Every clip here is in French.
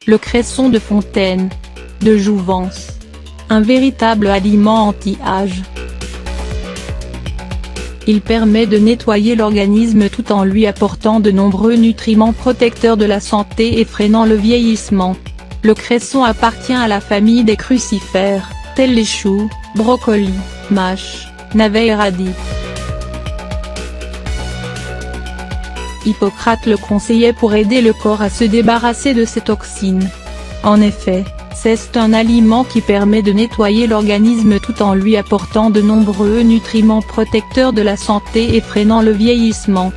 Le cresson de fontaine de Jouvence. Un véritable aliment anti-âge. Il permet de nettoyer l'organisme tout en lui apportant de nombreux nutriments protecteurs de la santé et freinant le vieillissement. Le cresson appartient à la famille des crucifères, tels les choux, brocolis, mâches, navets et radis. Hippocrate le conseillait pour aider le corps à se débarrasser de ces toxines. En effet, c'est un aliment qui permet de nettoyer l'organisme tout en lui apportant de nombreux nutriments protecteurs de la santé et freinant le vieillissement.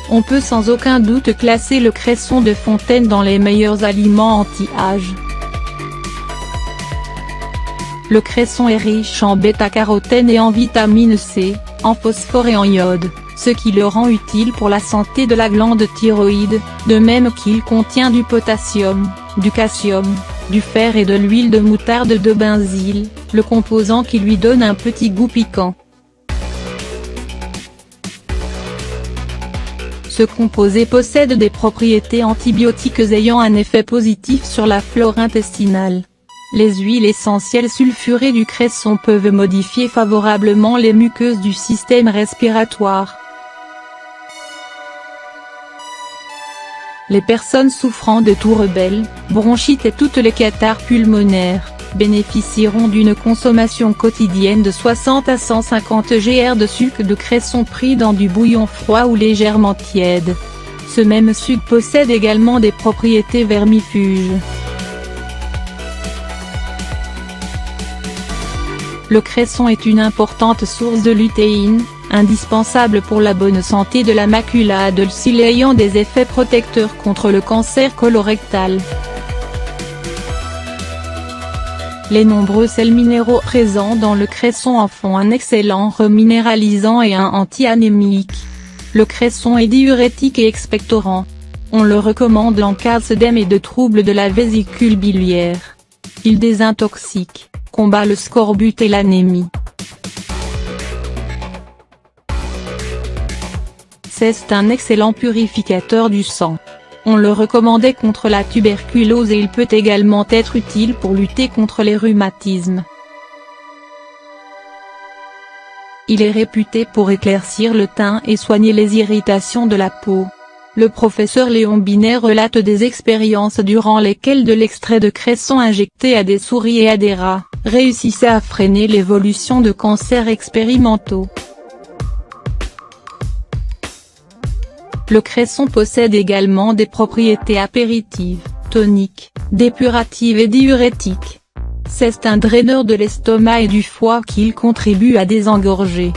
On peut sans aucun doute classer le cresson de fontaine dans les meilleurs aliments anti-âge. Le cresson est riche en bêta-carotène et en vitamine C, en phosphore et en iode, ce qui le rend utile pour la santé de la glande thyroïde, de même qu'il contient du potassium, du calcium, du fer et de l'huile de moutarde de benzyle, le composant qui lui donne un petit goût piquant. Ce composé possède des propriétés antibiotiques ayant un effet positif sur la flore intestinale. Les huiles essentielles sulfurées du cresson peuvent modifier favorablement les muqueuses du système respiratoire. Les personnes souffrant de toux rebelles, bronchite et toutes les catarrhes pulmonaires, bénéficieront d'une consommation quotidienne de 60 à 150 gr de sucre de cresson pris dans du bouillon froid ou légèrement tiède. Ce même sucre possède également des propriétés vermifuges. Le cresson est une importante source de lutéine, indispensable pour la bonne santé de la macula adolescente ayant des effets protecteurs contre le cancer colorectal. Les nombreux sels minéraux présents dans le cresson en font un excellent reminéralisant et un anti-anémique. Le cresson est diurétique et expectorant. On le recommande en cas d'œdème et de troubles de la vésicule biliaire. Il désintoxique, combat le scorbut et l'anémie. C'est un excellent purificateur du sang. On le recommandait contre la tuberculose et il peut également être utile pour lutter contre les rhumatismes. Il est réputé pour éclaircir le teint et soigner les irritations de la peau. Le professeur Léon Binet relate des expériences durant lesquelles de l'extrait de cresson injecté à des souris et à des rats, réussissait à freiner l'évolution de cancers expérimentaux. Le cresson possède également des propriétés apéritives, toniques, dépuratives et diurétiques. C'est un draineur de l'estomac et du foie qu'il contribue à désengorger.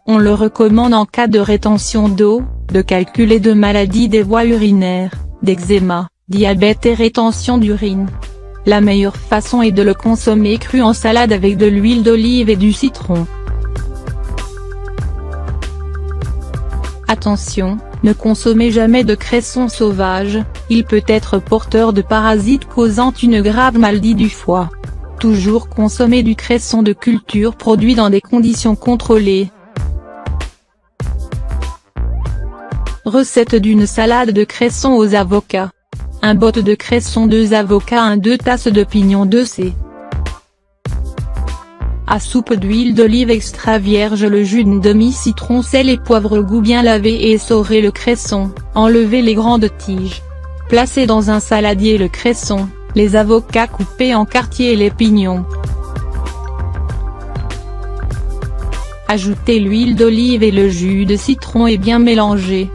On le recommande en cas de rétention d'eau, de calcul et de maladies des voies urinaires, d'eczéma, diabète et rétention d'urine. La meilleure façon est de le consommer cru en salade avec de l'huile d'olive et du citron. Attention, ne consommez jamais de cresson sauvage, il peut être porteur de parasites causant une grave maladie du foie. Toujours consommer du cresson de culture produit dans des conditions contrôlées. Recette d'une salade de cresson aux avocats. 1 botte de cresson, 2 avocats, 2 tasses de pignon de C. À soupe d'huile d'olive extra vierge, le jus d'une demi-citron, sel et poivre goût. Bien laver et essorer le cresson, enlever les grandes tiges. Placer dans un saladier le cresson, les avocats coupés en quartiers et les pignons. Ajoutez l'huile d'olive et le jus de citron et bien mélanger.